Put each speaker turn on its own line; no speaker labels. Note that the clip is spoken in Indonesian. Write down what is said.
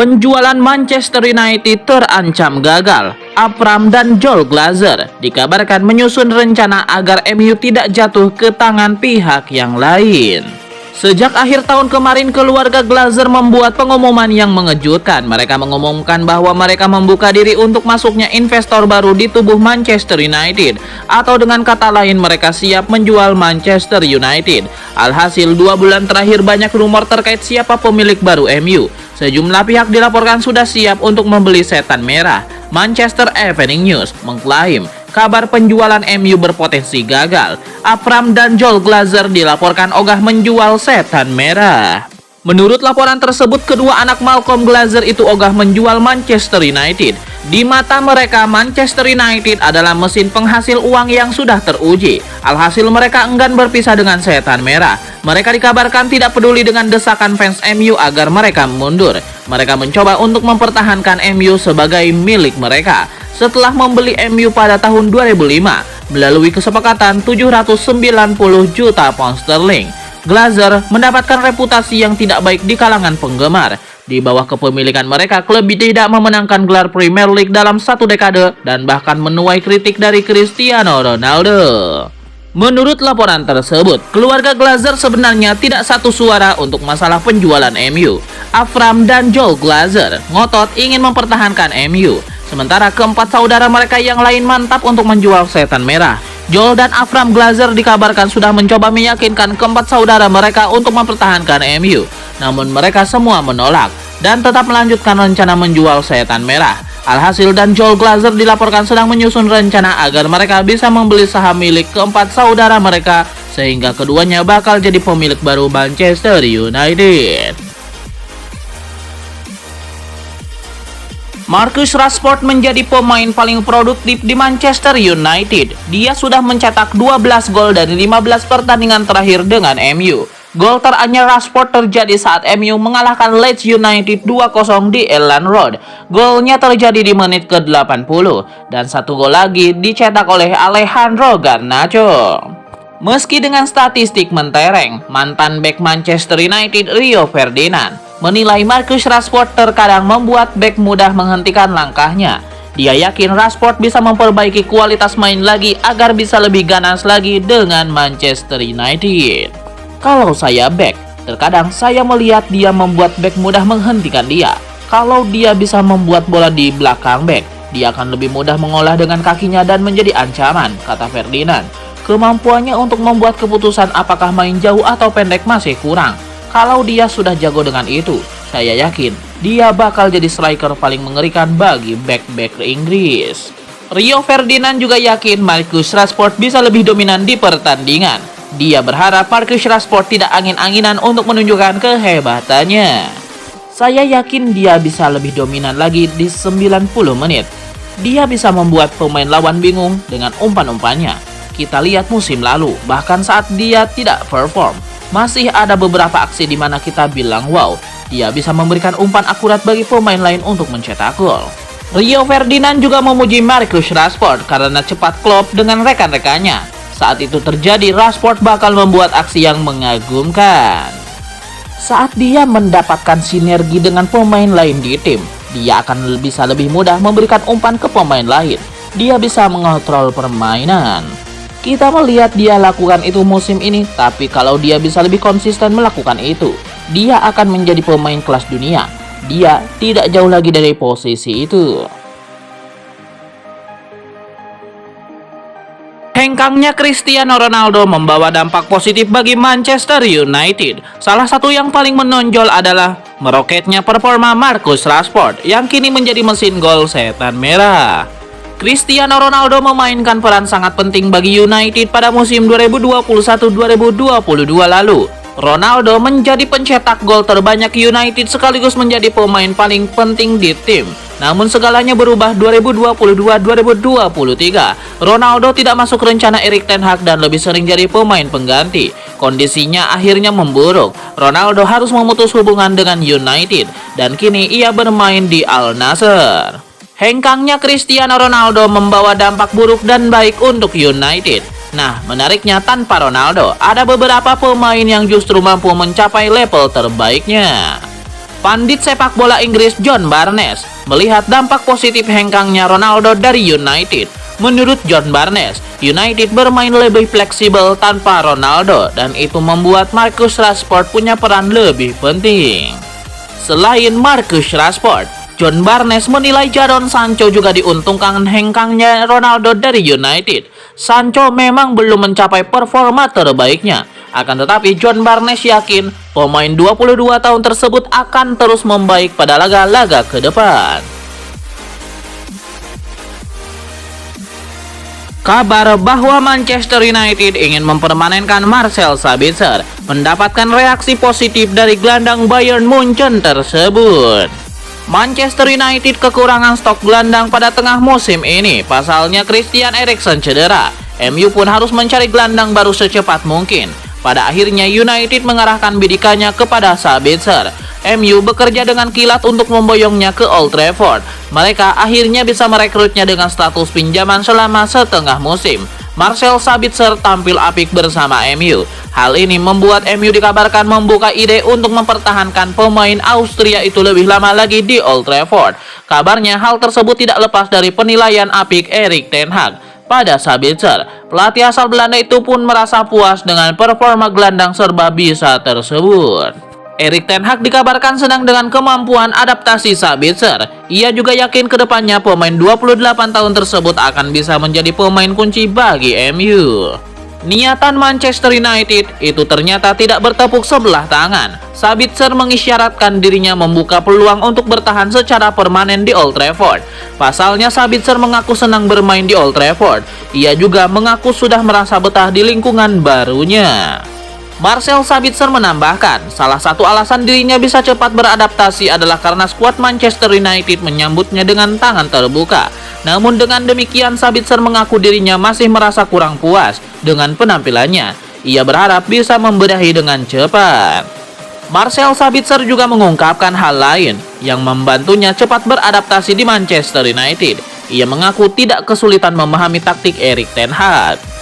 Penjualan Manchester United terancam gagal. Avram dan Joel Glazer dikabarkan menyusun rencana agar MU tidak jatuh ke tangan pihak yang lain. Sejak akhir tahun kemarin, keluarga Glazer membuat pengumuman yang mengejutkan. Mereka mengumumkan bahwa mereka membuka diri untuk masuknya investor baru di tubuh Manchester United. Atau dengan kata lain, mereka siap menjual Manchester United. Alhasil 2 bulan terakhir banyak rumor terkait siapa pemilik baru MU. Sejumlah pihak dilaporkan sudah siap untuk membeli setan merah. Manchester Evening News mengklaim kabar penjualan MU berpotensi gagal. Avram dan Joel Glazer dilaporkan ogah menjual setan merah. Menurut laporan tersebut, kedua anak Malcolm Glazer itu ogah menjual Manchester United. Di mata mereka, Manchester United adalah mesin penghasil uang yang sudah teruji. Alhasil mereka enggan berpisah dengan setan merah. Mereka dikabarkan tidak peduli dengan desakan fans MU agar mereka mundur. Mereka mencoba untuk mempertahankan MU sebagai milik mereka. Setelah membeli MU pada tahun 2005 melalui kesepakatan 790 juta pound sterling, Glazer mendapatkan reputasi yang tidak baik di kalangan penggemar. Di bawah kepemilikan mereka, klub tidak memenangkan gelar Premier League dalam 1 dekade dan bahkan menuai kritik dari Cristiano Ronaldo. Menurut laporan tersebut, keluarga Glazer sebenarnya tidak satu suara untuk masalah penjualan MU. Avram dan Joel Glazer ngotot ingin mempertahankan MU. Sementara keempat saudara mereka yang lain mantap untuk menjual setan merah. Joel dan Avram Glazer dikabarkan sudah mencoba meyakinkan keempat saudara mereka untuk mempertahankan MU. Namun mereka semua menolak dan tetap melanjutkan rencana menjual setan merah. Alhasil dan Joel Glazer dilaporkan sedang menyusun rencana agar mereka bisa membeli saham milik keempat saudara mereka, sehingga keduanya bakal jadi pemilik baru Manchester United. Marcus Rashford menjadi pemain paling produktif di Manchester United. Dia sudah mencetak 12 gol dari 15 pertandingan terakhir dengan MU. Gol teranyar Rashford terjadi saat MU mengalahkan Leeds United 2-0 di Elland Road. Golnya terjadi di menit ke-80 dan 1 gol lagi dicetak oleh Alejandro Garnacho. Meski dengan statistik mentereng, mantan bek Manchester United Rio Ferdinand menilai Marcus Rashford terkadang membuat bek mudah menghentikan langkahnya. Dia yakin Rashford bisa memperbaiki kualitas main lagi agar bisa lebih ganas lagi dengan Manchester United. Kalau saya bek, terkadang saya melihat dia membuat bek mudah menghentikan dia. Kalau dia bisa membuat bola di belakang bek, dia akan lebih mudah mengolah dengan kakinya dan menjadi ancaman, kata Ferdinand. Kemampuannya untuk membuat keputusan apakah main jauh atau pendek masih kurang. Kalau dia sudah jago dengan itu, saya yakin dia bakal jadi striker paling mengerikan bagi bek-bek Inggris. Rio Ferdinand juga yakin Marcus Rashford bisa lebih dominan di pertandingan. Dia berharap Marcus Rashford tidak angin-anginan untuk menunjukkan kehebatannya. Saya yakin dia bisa lebih dominan lagi di 90 menit. Dia bisa membuat pemain lawan bingung dengan umpan-umpannya. Kita lihat musim lalu, bahkan saat dia tidak perform, masih ada beberapa aksi di mana kita bilang wow, dia bisa memberikan umpan akurat bagi pemain lain untuk mencetak gol. Rio Ferdinand juga memuji Marcus Rashford karena cepat klop dengan rekan-rekannya. Saat itu terjadi, Rashford bakal membuat aksi yang mengagumkan. Saat dia mendapatkan sinergi dengan pemain lain di tim, dia akan bisa lebih mudah memberikan umpan ke pemain lain. Dia bisa mengontrol permainan. Kita melihat dia lakukan itu musim ini, tapi kalau dia bisa lebih konsisten melakukan itu, dia akan menjadi pemain kelas dunia. Dia tidak jauh lagi dari posisi itu. Hengkangnya Cristiano Ronaldo membawa dampak positif bagi Manchester United. Salah satu yang paling menonjol adalah meroketnya performa Marcus Rashford yang kini menjadi mesin gol setan merah. Cristiano Ronaldo memainkan peran sangat penting bagi United pada musim 2021-2022 lalu. Ronaldo menjadi pencetak gol terbanyak United sekaligus menjadi pemain paling penting di tim. Namun segalanya berubah 2022-2023. Ronaldo tidak masuk rencana Erik ten Hag dan lebih sering jadi pemain pengganti. Kondisinya akhirnya memburuk. Ronaldo harus memutus hubungan dengan United dan kini ia bermain di Al Nassr. Hengkangnya Cristiano Ronaldo membawa dampak buruk dan baik untuk United. Nah, menariknya tanpa Ronaldo, ada beberapa pemain yang justru mampu mencapai level terbaiknya. Pandit sepak bola Inggris John Barnes melihat dampak positif hengkangnya Ronaldo dari United. Menurut John Barnes, United bermain lebih fleksibel tanpa Ronaldo dan itu membuat Marcus Rashford punya peran lebih penting. Selain Marcus Rashford, John Barnes menilai Jadon Sancho juga diuntungkan hengkangnya Ronaldo dari United. Sancho memang belum mencapai performa terbaiknya, akan tetapi John Barnes yakin pemain 22 tahun tersebut akan terus membaik pada laga-laga ke depan. Kabar bahwa Manchester United ingin mempermanenkan Marcel Sabitzer mendapatkan reaksi positif dari gelandang Bayern Munchen tersebut. Manchester United kekurangan stok gelandang pada tengah musim ini. Pasalnya Christian Eriksen cedera. MU pun harus mencari gelandang baru secepat mungkin. Pada akhirnya United mengarahkan bidikannya kepada Sabitzer. MU bekerja dengan kilat untuk memboyongnya ke Old Trafford. Mereka akhirnya bisa merekrutnya dengan status pinjaman selama setengah musim. Marcel Sabitzer tampil apik bersama MU. Hal ini membuat MU dikabarkan membuka ide untuk mempertahankan pemain Austria itu lebih lama lagi di Old Trafford. Kabarnya hal tersebut tidak lepas dari penilaian apik Erik ten Hag pada Sabitzer. Pelatih asal Belanda itu pun merasa puas dengan performa gelandang serba bisa tersebut. Erik ten Hag dikabarkan senang dengan kemampuan adaptasi Sabitzer. Ia juga yakin kedepannya pemain 28 tahun tersebut akan bisa menjadi pemain kunci bagi MU. Niatan Manchester United itu ternyata tidak bertepuk sebelah tangan. Sabitzer mengisyaratkan dirinya membuka peluang untuk bertahan secara permanen di Old Trafford. Pasalnya Sabitzer mengaku senang bermain di Old Trafford. Ia juga mengaku sudah merasa betah di lingkungan barunya. Marcel Sabitzer menambahkan, salah satu alasan dirinya bisa cepat beradaptasi adalah karena skuad Manchester United menyambutnya dengan tangan terbuka. Namun dengan demikian Sabitzer mengaku dirinya masih merasa kurang puas dengan penampilannya. Ia berharap bisa membenahi dengan cepat. Marcel Sabitzer juga mengungkapkan hal lain yang membantunya cepat beradaptasi di Manchester United. Ia mengaku tidak kesulitan memahami taktik Erik ten Hag.